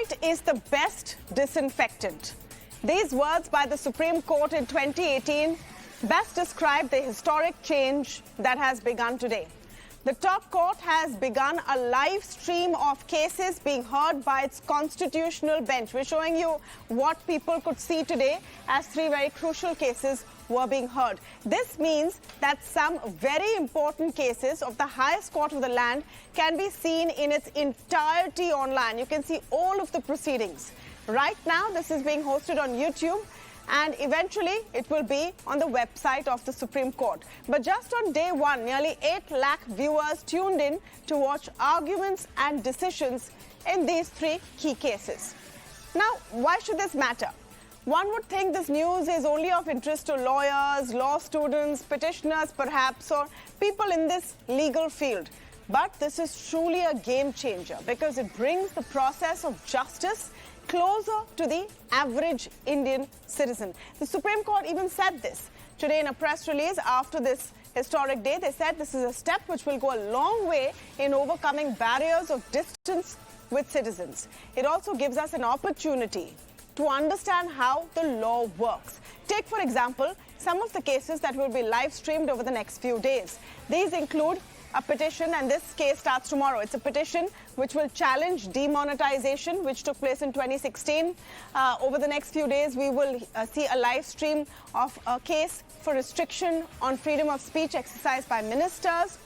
Sunlight is the best disinfectant. These words by the Supreme Court in 2018 best describe the historic change that has begun today. The top court has begun a live stream of cases being heard by its constitutional bench. We're showing you what people could see today as three very crucial cases were being heard. This means that some very important cases of the highest court of the land can be seen in its entirety online. You can see all of the proceedings. Right now, this is being hosted on YouTube, and eventually it will be on the website of the Supreme Court. But just on day one, nearly 8 lakh viewers tuned in to watch arguments and decisions in these three key cases. Now, why should this matter? One would think this news is only of interest to lawyers, law students, petitioners perhaps, or people in this legal field. But this is truly a game changer because it brings the process of justice closer to the average Indian citizen. The Supreme Court even said this today in a press release after this historic day. They said this is a step which will go a long way in overcoming barriers of distance with citizens. It also gives us an opportunity to understand how the law works. Take, for example, some of the cases that will be live streamed over the next few days. These include a petition, and this case starts tomorrow. It's a petition which will challenge demonetization, which took place in 2016. Over the next few days, we will see a live stream of a case for restriction on freedom of speech exercised by ministers,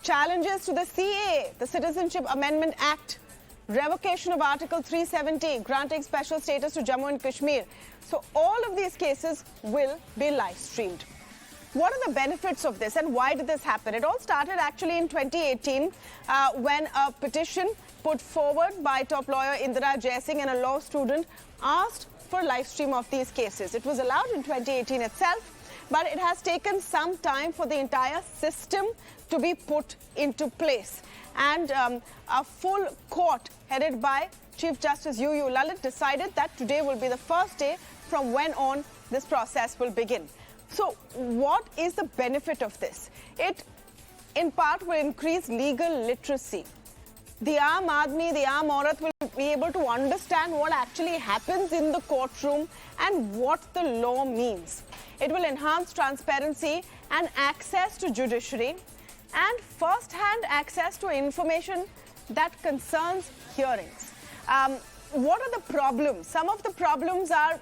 challenges to the CAA, the Citizenship Amendment Act, revocation of Article 370, granting special status to Jammu and Kashmir. So all of these cases will be live streamed. What are the benefits of this and why did this happen? It all started actually in 2018 when a petition put forward by top lawyer Indira Jaising and a law student asked for live stream of these cases. It was allowed in 2018 itself, but it has taken some time for the entire system to be put into place. And a full court headed by Chief Justice UU Lalit decided that today will be the first day from when on this process will begin. So what is the benefit of this? It, in part, will increase legal literacy. The aam aadmi, the aam aurat will be able to understand what actually happens in the courtroom and what the law means. It will enhance transparency and access to judiciary and first-hand access to information that concerns hearings. What are the problems? Some of the problems are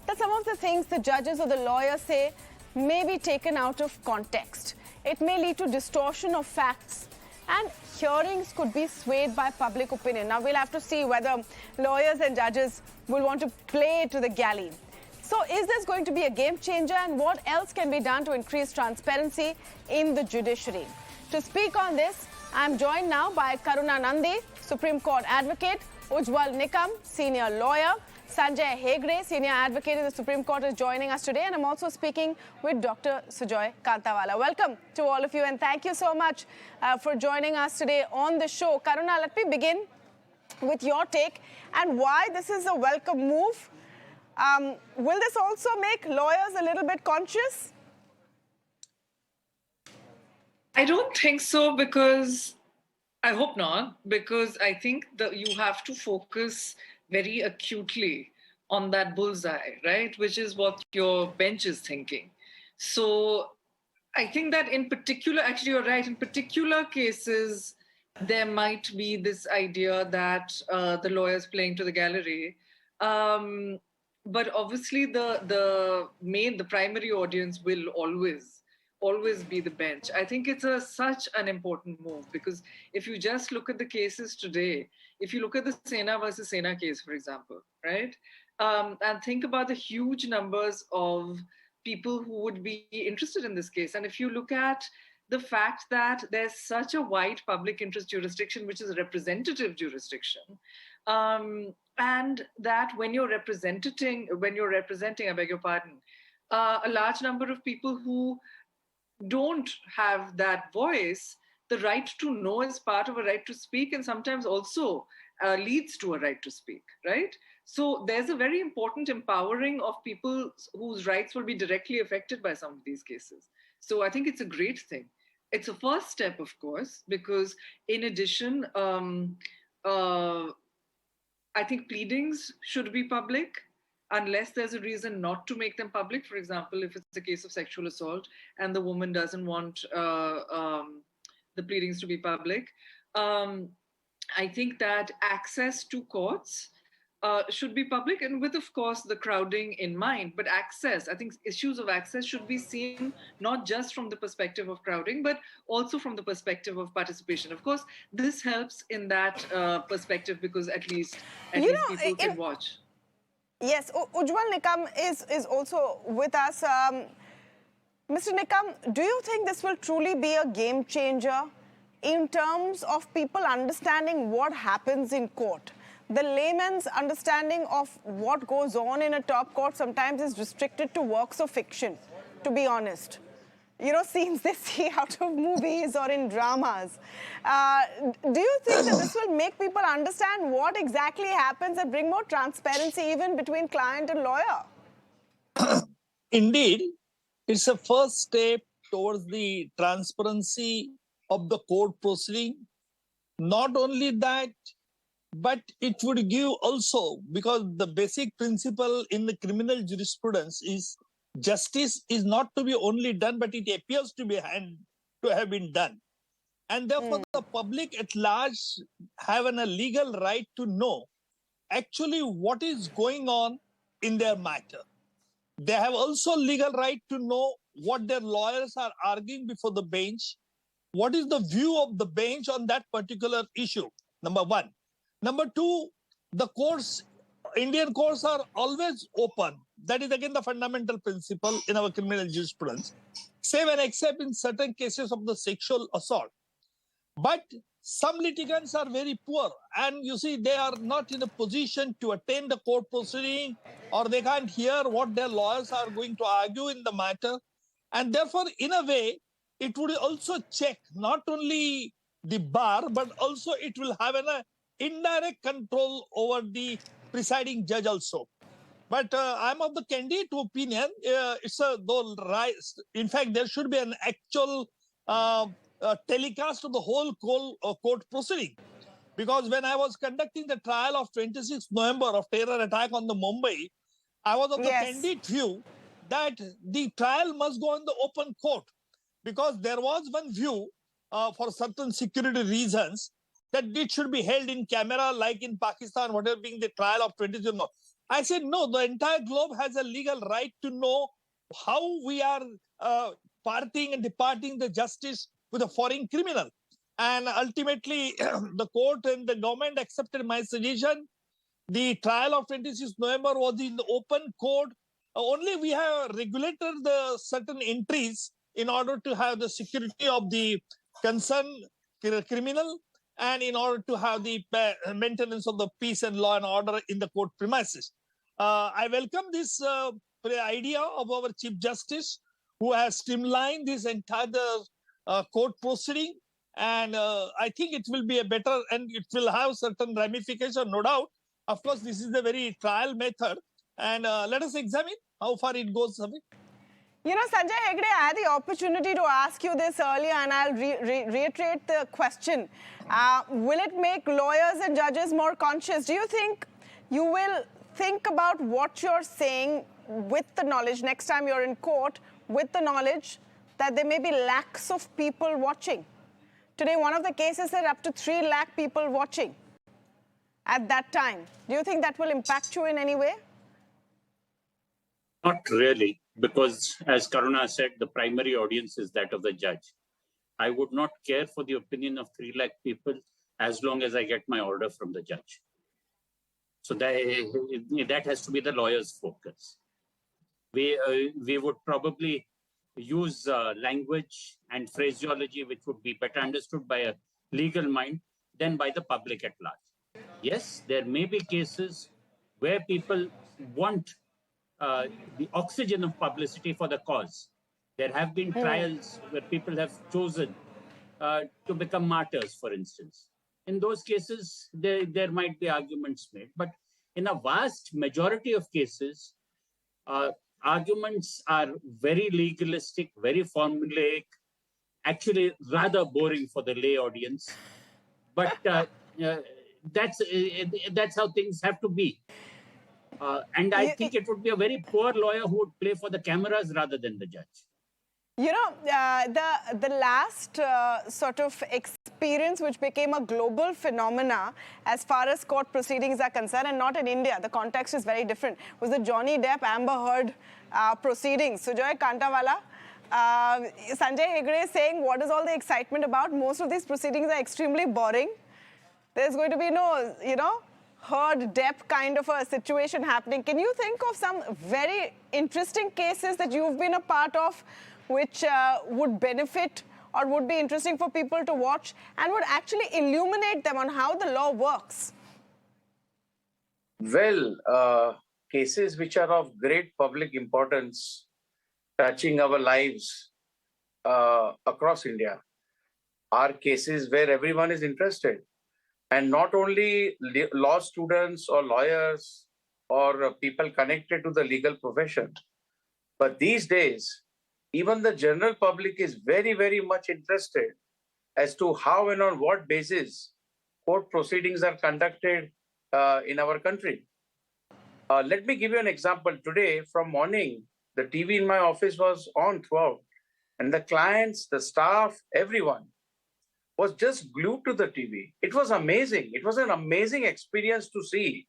that some of the things the judges or the lawyers say may be taken out of context. It may lead to distortion of facts, and hearings could be swayed by public opinion. Now, we'll have to see whether lawyers and judges will want to play to the galley. So is this going to be a game changer, and what else can be done to increase transparency in the judiciary? To speak on this, I'm joined now by Karuna Nundy, Supreme Court advocate, Ujjwal Nikam, senior lawyer, Sanjay Hedge, senior advocate in the Supreme Court, is joining us today, and I'm also speaking with Dr. Sujay Kantawala. Welcome to all of you, and thank you so much for joining us today on the show. Karuna, let me begin with your take and why this is a welcome move. Will this also make lawyers a little bit conscious? I don't think so, because I hope not, because I think that you have to focus very acutely on that bullseye, right? Which is what your bench is thinking. So I think that in particular, actually you're right, in particular cases, there might be this idea that the lawyer's playing to the gallery. But obviously the primary audience will always be the bench. I think it's such an important move, because if you just look at the cases today, if you look at the Sena versus Sena case, for example, right? And think about the huge numbers of people who would be interested in this case. And if you look at the fact that there's such a wide public interest jurisdiction, which is a representative jurisdiction, and that when you're representing, I beg your pardon, a large number of people who don't have that voice, the right to know is part of a right to speak, and sometimes also leads to a right to speak, right? So there's a very important empowering of people whose rights will be directly affected by some of these cases. So I think it's a great thing. It's a first step, of course, because in addition, I think pleadings should be public unless there's a reason not to make them public. For example, if it's a case of sexual assault and the woman doesn't want the pleadings to be public. I think that access to courts should be public, and with, of course, the crowding in mind. But access, I think issues of access should be seen not just from the perspective of crowding, but also from the perspective of participation. Of course, this helps in that perspective because at least people can watch. Yes, Ujjwal Nikam is also with us. Mr. Nikam, do you think this will truly be a game changer in terms of people understanding what happens in court? The layman's understanding of what goes on in a top court sometimes is restricted to works of fiction, to be honest. You know, scenes they see out of movies or in dramas. Do you think that this will make people understand what exactly happens and bring more transparency even between client and lawyer? Indeed, it's a first step towards the transparency of the court proceeding. Not only that, but it would give also, because the basic principle in the criminal jurisprudence is justice is not to be only done, but it appears to have been done. And therefore, the public at large have a legal right to know actually what is going on in their matter. They have also legal right to know what their lawyers are arguing before the bench. What is the view of the bench on that particular issue? Number one. Number two, the courts, Indian courts are always open. That is again the fundamental principle in our criminal jurisprudence, save and except in certain cases of the sexual assault. But some litigants are very poor, and you see, they are not in a position to attend the court proceeding, or they can't hear what their lawyers are going to argue in the matter. And therefore, in a way, it would also check not only the bar, but also it will have an indirect control over the presiding judge also. But I'm of the candid opinion, in fact, there should be an actual telecast of the whole court proceeding. Because when I was conducting the trial of 26th November of terror attack on the Mumbai, I was of the candid view that the trial must go in the open court. Because there was one view for certain security reasons that it should be held in camera like in Pakistan, whatever being the trial of 26th November. I said, no, the entire globe has a legal right to know how we are parting and departing the justice with a foreign criminal. And ultimately, the court and the government accepted my suggestion. The trial of 26th November was in the open court. Only we have regulated the certain entries in order to have the security of the concerned criminal and in order to have the maintenance of the peace and law and order in the court premises. I welcome this idea of our Chief Justice, who has streamlined this entire court proceeding. And I think it will be a better, and it will have certain ramification, no doubt. Of course, this is a very trial method. And let us examine how far it goes. You know, Sanjay Hedge, I had the opportunity to ask you this earlier, and I'll reiterate the question. Will it make lawyers and judges more conscious? Do you think you will think about what you're saying with the knowledge, next time you're in court, with the knowledge that there may be lakhs of people watching? Today, one of the cases said up to 3 lakh people watching at that time. Do you think that will impact you in any way? Not really, because as Karuna said, the primary audience is that of the judge. I would not care for the opinion of 3 lakh people as long as I get my order from the judge. So that has to be the lawyer's focus. We would probably use language and phraseology which would be better understood by a legal mind than by the public at large. Yes, there may be cases where people want the oxygen of publicity for the cause. There have been trials where people have chosen to become martyrs, for instance. In those cases, there might be arguments made. But in a vast majority of cases, arguments are very legalistic, very formulaic, actually rather boring for the lay audience. But that's how things have to be. And I think it would be a very poor lawyer who would play for the cameras rather than the judge. You know, the last sort of experience which became a global phenomena as far as court proceedings are concerned, and not in India, the context is very different, was the Johnny Depp Amber Heard proceedings. Sujay Kantawala, Sanjay Hedge is saying, what is all the excitement about? Most of these proceedings are extremely boring. There's going to be no, you know, Heard Depp kind of a situation happening. Can you think of some very interesting cases that you've been a part of which would benefit or would be interesting for people to watch and would actually illuminate them on how the law works? Well, cases which are of great public importance, touching our lives across India, are cases where everyone is interested. And not only law students or lawyers or people connected to the legal profession, but these days, even the general public is very, very much interested as to how and on what basis court proceedings are conducted in our country. Let me give you an example. Today, from morning, the TV in my office was on throughout, and the clients, the staff, everyone was just glued to the TV. It was amazing. It was an amazing experience to see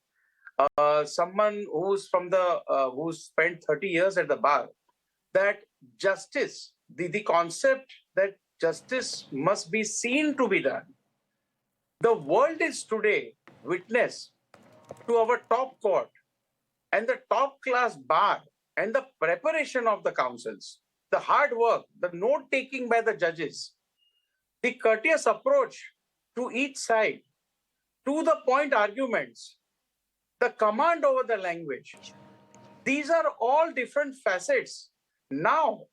someone who's who spent 30 years at the bar, that justice, the concept that justice must be seen to be done. The world is today witness to our top court and the top class bar and the preparation of the counsels, the hard work, the note taking by the judges, the courteous approach to each side, to the point arguments, the command over the language. These are all different facets now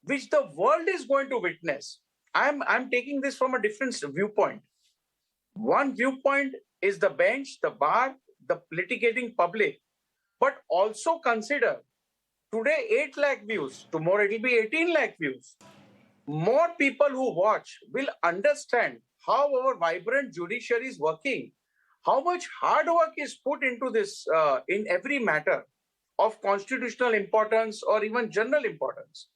which the world is going to witness. I'm taking this from a different viewpoint. One viewpoint is the bench, the bar, the litigating public, but also consider today 8 lakh views, tomorrow it will be 18 lakh views. More people who watch will understand how our vibrant judiciary is working, how much hard work is put into this in every matter of constitutional importance or even general importance.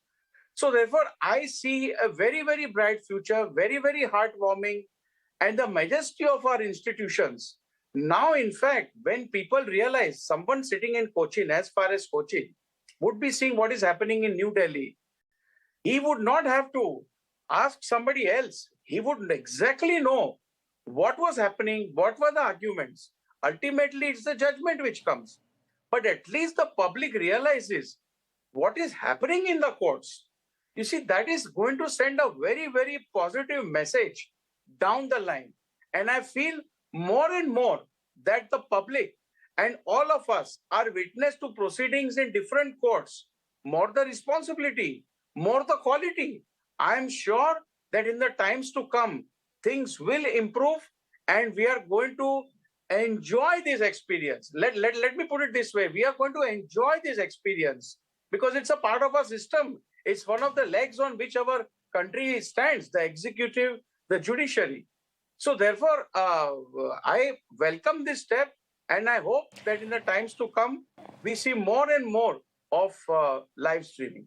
So therefore, I see a very, very bright future, very, very heartwarming, and the majesty of our institutions. Now, in fact, when people realize someone sitting in Cochin, as far as Cochin, would be seeing what is happening in New Delhi, he would not have to ask somebody else. He would exactly know what was happening, what were the arguments. Ultimately, it's the judgment which comes. But at least the public realizes what is happening in the courts. You see, that is going to send a very, very positive message down the line. And I feel more and more that the public and all of us are witness to proceedings in different courts. More the responsibility, more the quality. I am sure that in the times to come, things will improve and we are going to enjoy this experience. Let me put it this way. We are going to enjoy this experience because it's a part of our system. It's one of the legs on which our country stands, the executive, the judiciary. So therefore, I welcome this step and I hope that in the times to come, we see more and more of live streaming.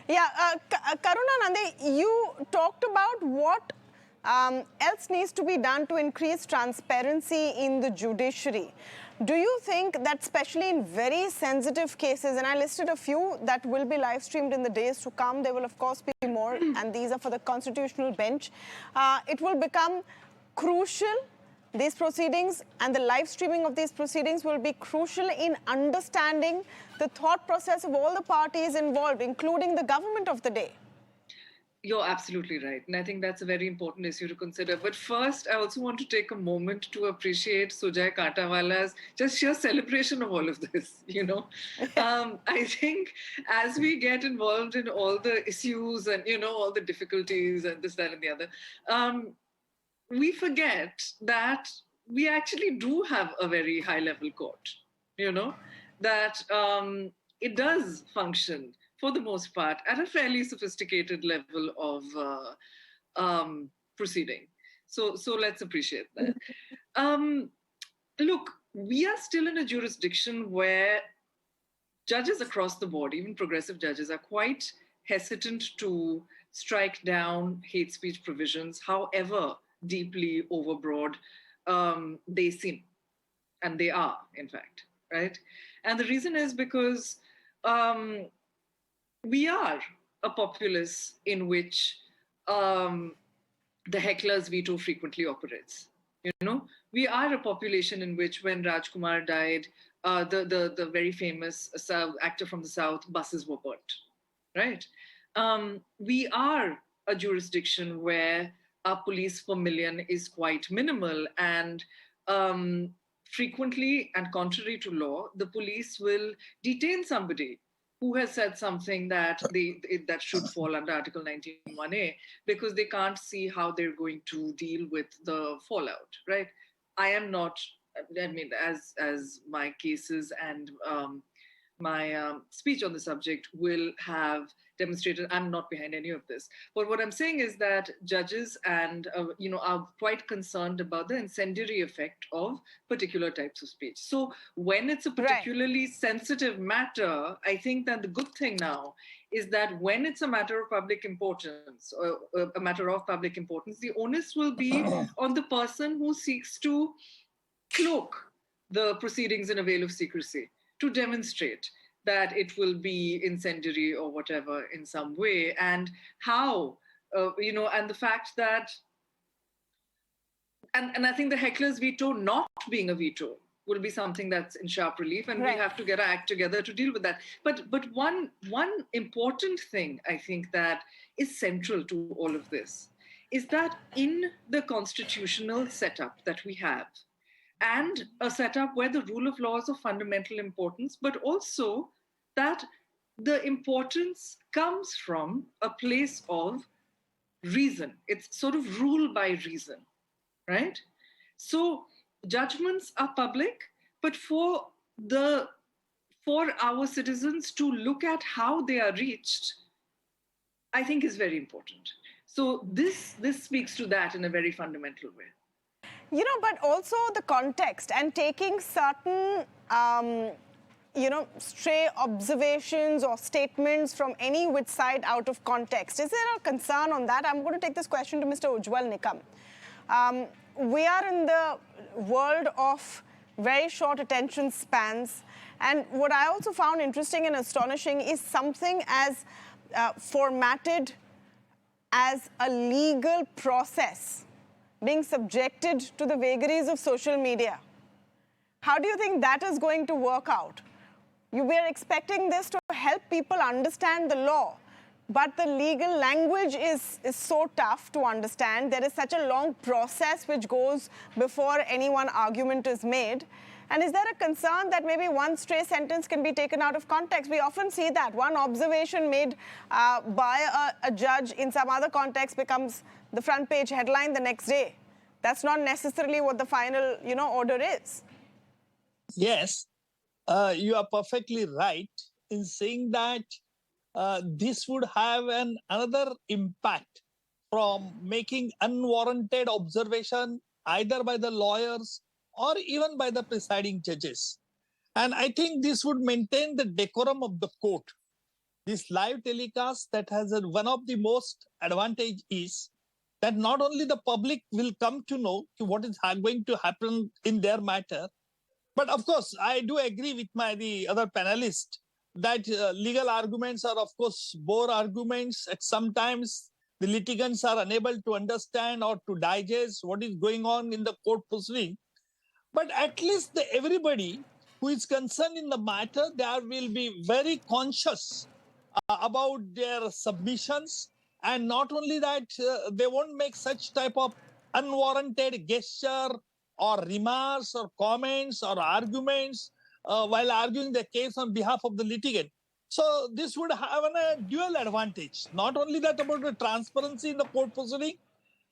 Yeah, Karuna Nundy, you talked about what else needs to be done to increase transparency in the judiciary. Do you think that especially in very sensitive cases, and I listed a few that will be live streamed in the days to come, there will of course be more, and these are for the constitutional bench, it will become crucial, these proceedings and the live streaming of these proceedings will be crucial in understanding the thought process of all the parties involved, including the government of the day? You're absolutely right. And I think that's a very important issue to consider. But first, I also want to take a moment to appreciate Sujay Kantawala's just sheer celebration of all of this, you know. I think as we get involved in all the issues and, you know, all the difficulties and this, that, and the other, we forget that we actually do have a very high-level court, you know, that it does function for the most part, at a fairly sophisticated level of proceeding. So let's appreciate that. Look, we are still in a jurisdiction where judges across the board, even progressive judges, are quite hesitant to strike down hate speech provisions, however deeply overbroad they seem. And they are, in fact, right? And the reason is because we are a populace in which the heckler's veto frequently operates. You know, we are a population in which, when Rajkumar died, the very famous actor from the South, buses were burnt, right? We are a jurisdiction where our police per million is quite minimal, and frequently, and contrary to law, the police will detain somebody who has said something that that should fall under Article 19(1)(a), because they can't see how they're going to deal with the fallout, right? I am not, I mean, as my cases and my speech on the subject will have demonstrated, I'm not behind any of this. But what I'm saying is that judges and are quite concerned about the incendiary effect of particular types of speech. So when it's a particularly sensitive matter, I think that the good thing now is that when it's a matter of public importance, or a matter of public importance, the onus will be on the person who seeks to cloak the proceedings in a veil of secrecy, to demonstrate that it will be incendiary or whatever in some way, and how, and the fact that, and I think the heckler's veto not being a veto will be something that's in sharp relief, and we have to get our act together to deal with that. But one important thing I think that is central to all of this is that in the constitutional setup that we have, and a setup where the rule of law is of fundamental importance, but also that the importance comes from a place of reason. It's sort of rule by reason, right? So judgments are public, but for our citizens to look at how they are reached, I think is very important. So this speaks to that in a very fundamental way. But also the context and taking certain, stray observations or statements from any which side out of context. Is there a concern on that? I'm going to take this question to Mr. Ujjwal Nikam. We are in the world of very short attention spans. And what I also found interesting and astonishing is something as formatted as a legal process being subjected to the vagaries of social media. How do you think that is going to work out? We are expecting this to help people understand the law, but the legal language is so tough to understand. There is such a long process which goes before any one argument is made. And is there a concern that maybe one stray sentence can be taken out of context? We often see that one observation made by a judge in some other context becomes the front page headline the next day. That's not necessarily what the final, order is. Yes, you are perfectly right in saying that this would have another impact from making unwarranted observation either by the lawyers or even by the presiding judges. And I think this would maintain the decorum of the court. This live telecast that has one of the most advantage is that not only the public will come to know what is going to happen in their matter, but of course, I do agree with the other panelist that legal arguments are, of course, bore arguments. At sometimes the litigants are unable to understand or to digest what is going on in the court proceeding. But at least everybody who is concerned in the matter, they will be very conscious about their submissions. And not only that, they won't make such type of unwarranted gesture or remarks or comments or arguments while arguing the case on behalf of the litigant. So this would have a dual advantage. Not only that about the transparency in the court proceeding,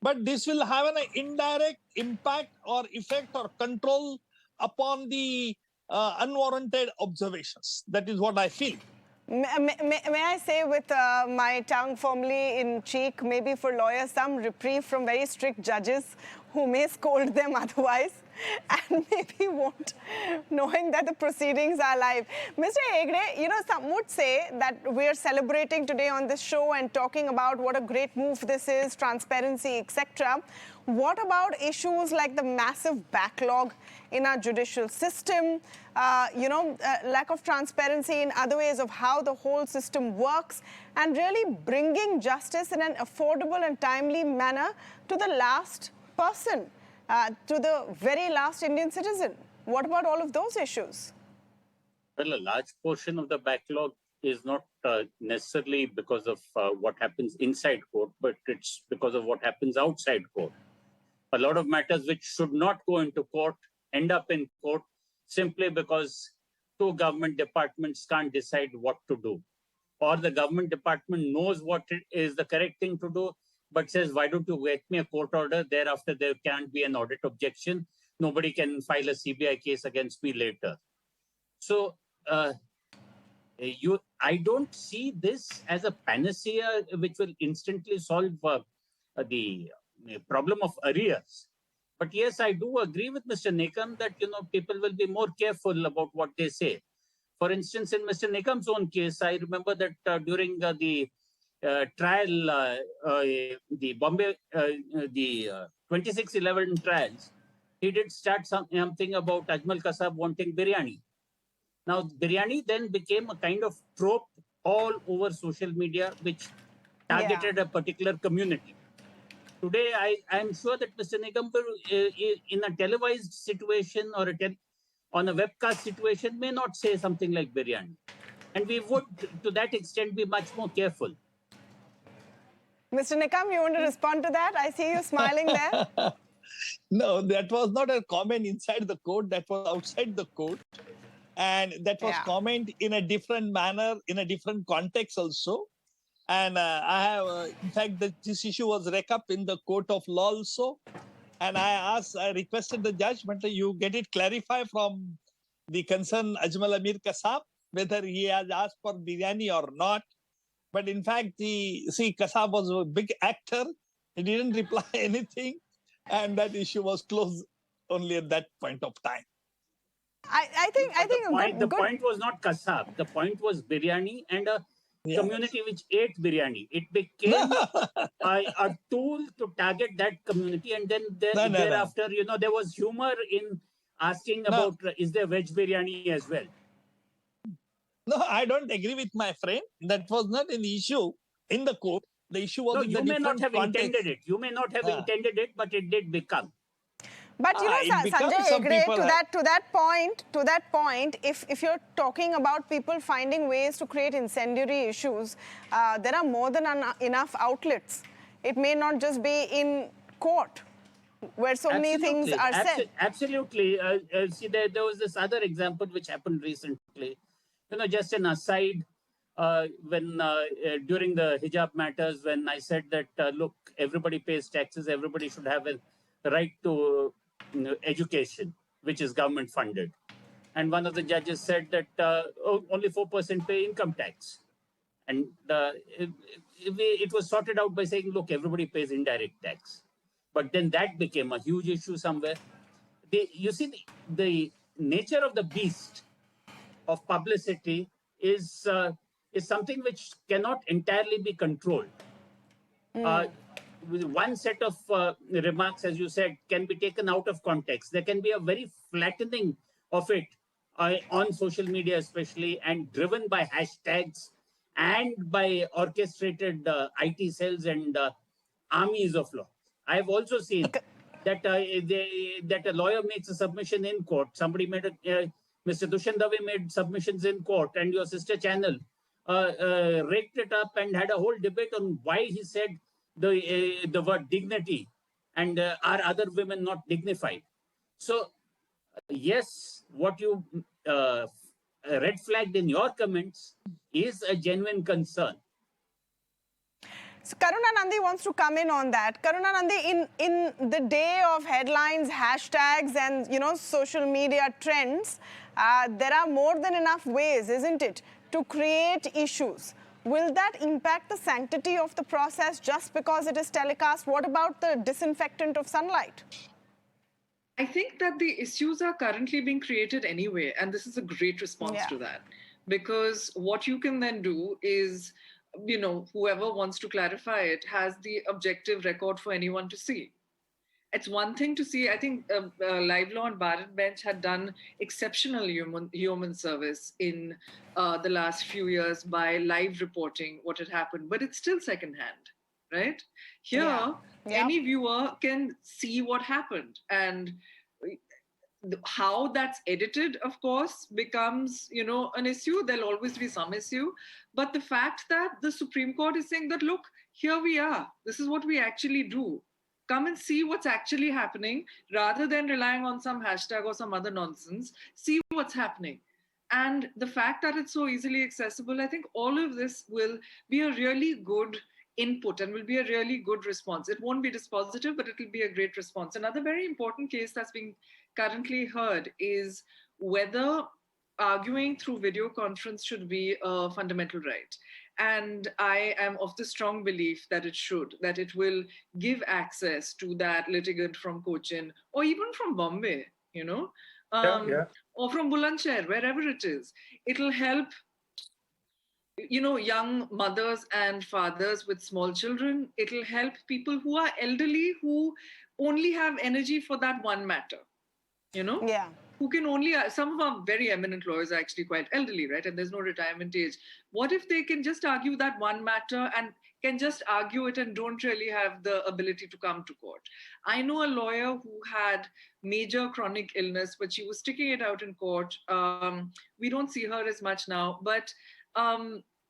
but this will have an indirect impact or effect or control upon the unwarranted observations. That is what I feel. May I say with my tongue firmly in cheek, maybe for lawyers, some reprieve from very strict judges who may scold them otherwise and maybe won't, knowing that the proceedings are live. Mr. Hegde, you know, some would say that we're celebrating today on this show and talking about what a great move this is, transparency, etc. What about issues like the massive backlog in our judicial system, lack of transparency in other ways of how the whole system works, and really bringing justice in an affordable and timely manner to the last person, to the very last Indian citizen? What about all of those issues? Well, a large portion of the backlog is not necessarily because of what happens inside court, but it's because of what happens outside court. A lot of matters which should not go into court end up in court simply because two government departments can't decide what to do. Or the government department knows what is the correct thing to do, but says, why don't you get me a court order? Thereafter, there can't be an audit objection. Nobody can file a CBI case against me later. So I don't see this as a panacea which will instantly solve the problem of arrears. But yes, I do agree with Mr. Nikam that, people will be more careful about what they say. For instance, in Mr. Nikam's own case, I remember that during the trial, the Bombay, the 2611 trials, he did start something about Ajmal Kasab wanting biryani. Now, biryani then became a kind of trope all over social media, which targeted a particular community. Today, I'm sure that Mr. Nikam, in a televised situation or on a webcast situation, may not say something like biryani. And we would, to that extent, be much more careful. Mr. Nikam, you want to respond to that? I see you smiling there. No, that was not a comment inside the court. That was outside the court. And that was comment in a different manner, in a different context also. And I have, in fact, this issue was racked up in the court of law also. And I requested the judge, but you get it clarified from the concerned Ajmal Amir Kasab, whether he has asked for biryani or not. But in fact, Kasab was a big actor. He didn't reply anything. And that issue was closed only at that point of time. I think the point was not Kasab. The point was biryani and a community which ate biryani. It became a tool to target that community. And then thereafter, there was humor in asking about, is there veg biryani as well? No, I don't agree with my friend. That was not an issue in the court. The issue was in the different context. Intended it. You may not have intended it, but it did become. But Sanjay Hedge, to that point, if you're talking about people finding ways to create incendiary issues, there are more than enough outlets. It may not just be in court, where so many things are said. Absolutely. See, there was this other example which happened recently. Just an aside, when during the hijab matters, when I said that, look, everybody pays taxes, everybody should have a right to education, which is government funded. And one of the judges said that only 4% pay income tax. And it was sorted out by saying, look, everybody pays indirect tax. But then that became a huge issue somewhere. You see, the nature of the beast of publicity is something which cannot entirely be controlled. One set of remarks, as you said, can be taken out of context. There can be a very flattening of it on social media especially, and driven by hashtags and by orchestrated IT cells and armies of law. I've also seen that a lawyer makes a submission in court. Somebody made Mr. Dushyant Dave made submissions in court, and your sister channel raked it up and had a whole debate on why he said the word dignity and are other women not dignified. So, yes, what you red flagged in your comments is a genuine concern. So Karuna Nundy wants to come in on that. Karuna Nundy, in the day of headlines, hashtags, and social media trends, there are more than enough ways, isn't it, to create issues. Will that impact the sanctity of the process just because it is telecast? What about the disinfectant of sunlight? I think that the issues are currently being created anyway, and this is a great response to that. Because what you can then do is, whoever wants to clarify it has the objective record for anyone to see. It's one thing to see. I think Live Law and Bharat Bench had done exceptional human service in the last few years by live reporting what had happened, but it's still secondhand, right? Here, any viewer can see what happened, and how that's edited, of course, becomes, an issue. There'll always be some issue. But the fact that the Supreme Court is saying that, look, here we are. This is what we actually do. Come and see what's actually happening rather than relying on some hashtag or some other nonsense. See what's happening. And the fact that it's so easily accessible, I think all of this will be a really good input and will be a really good response. It won't be dispositive, but it will be a great response. Another very important case that's being currently heard is whether arguing through video conference should be a fundamental right. And I am of the strong belief that it should, that it will give access to that litigant from Cochin or even from Bombay, or from Bulandshahr, wherever it is. It'll help, young mothers and fathers with small children. It'll help people who are elderly, who only have energy for that one matter, who can only, some of our very eminent lawyers are actually quite elderly, right? And there's no retirement age. What if they can just argue that one matter and can just argue it and don't really have the ability to come to court? I know a lawyer who had major chronic illness, but she was sticking it out in court. We don't see her as much now, but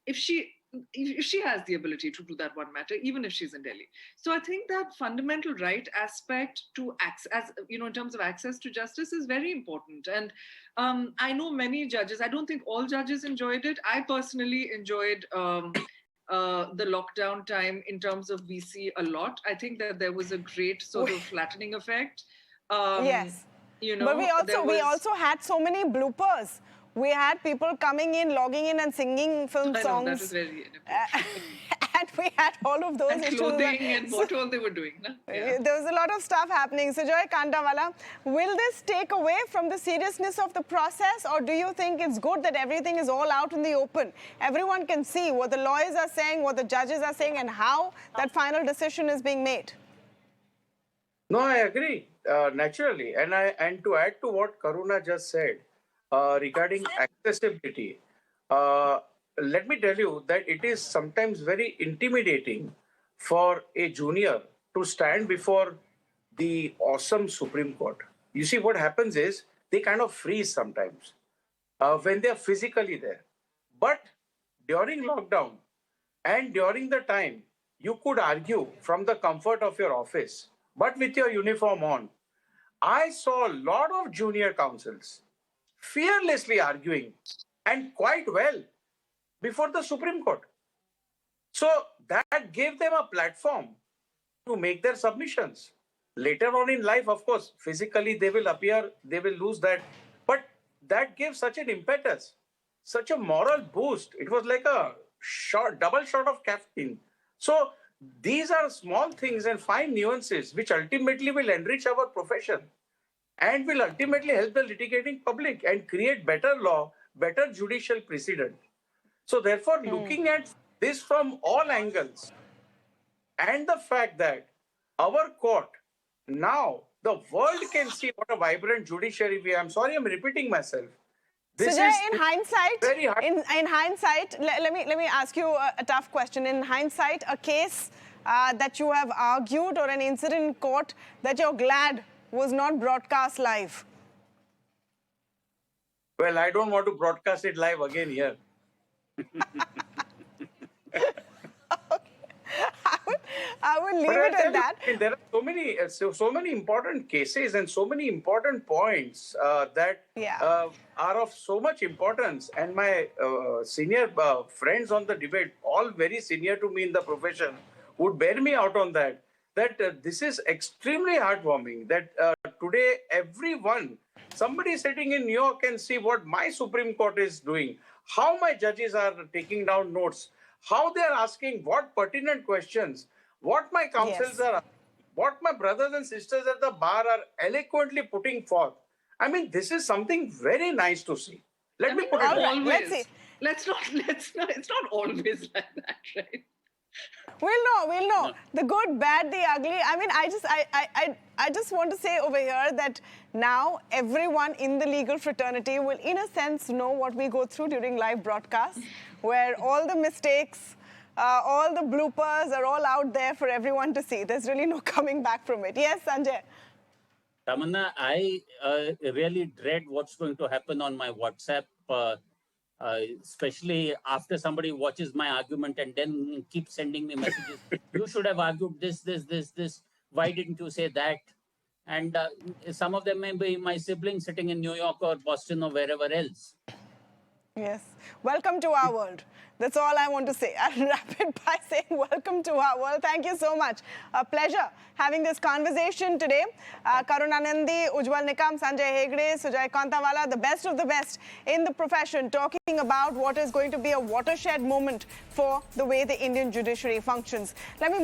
if she has the ability to do that one matter, even if she's in Delhi. So I think that fundamental right aspect to access, in terms of access to justice is very important. And I know many judges, I don't think all judges enjoyed it. I personally enjoyed the lockdown time in terms of VC a lot. I think that there was a great sort of flattening effect. Yes. But we also had so many bloopers. We had people coming in, logging in and singing film songs. I know, that was very and we had all of those and issues. Clothing and what all they were doing. No? Yeah. There was a lot of stuff happening. Sujay Kantawala, will this take away from the seriousness of the process, or do you think it's good that everything is all out in the open? Everyone can see what the lawyers are saying, what the judges are saying, and how that final decision is being made. No, I agree, naturally. And to add to what Karuna just said, regarding accessibility, let me tell you that it is sometimes very intimidating for a junior to stand before the awesome Supreme Court. You see, what happens is they kind of freeze sometimes when they are physically there. But during lockdown and during the time, you could argue from the comfort of your office, but with your uniform on. I saw a lot of junior counsels fearlessly arguing, and quite well, before the Supreme Court. So that gave them a platform to make their submissions. Later on in life, of course, physically they will appear, they will lose that. But that gave such an impetus, such a moral boost. It was like a double shot of caffeine. So these are small things and fine nuances which ultimately will enrich our profession and will ultimately help the litigating public and create better law, better judicial precedent. So therefore, looking at this from all angles, and the fact that our court, now the world can see what a vibrant judiciary we have. I'm sorry, I'm repeating myself. This Sujay, is in hindsight, very hard. in hindsight, let me ask you a tough question. In hindsight, a case that you have argued or an incident in court that you're glad was not broadcast live? Well, I don't want to broadcast it live again here. I would leave it at that. There are so many important cases and so many important points that are of so much importance. And my senior friends on the debate, all very senior to me in the profession, would bear me out on that. That this is extremely heartwarming. That today somebody sitting in New York can see what my Supreme Court is doing, how my judges are taking down notes, how they are asking what pertinent questions, what my counsels are, what my brothers and sisters at the bar are eloquently putting forth. I mean, this is something very nice to see. Let me put it all right, always. let's see. Let's not, it's not always like that, right? We'll know. The good, bad, the ugly. I mean, I just want to say over here that now everyone in the legal fraternity will, in a sense, know what we go through during live broadcasts, where all the mistakes, all the bloopers are all out there for everyone to see. There's really no coming back from it. Yes, Sanjay? Tamanna, I really dread what's going to happen on my WhatsApp, especially after somebody watches my argument and then keeps sending me messages. You should have argued this. Why didn't you say that? And some of them may be my siblings sitting in New York or Boston or wherever else. Yes. Welcome to our world. That's all I want to say. I'll wrap it by saying welcome to our world. Thank you so much. A pleasure having this conversation today. Karuna Nundy, Ujjwal Nikam, Sanjay Hedge, Sujay Kantawala, the best of the best in the profession, talking about what is going to be a watershed moment for the way the Indian judiciary functions. Let me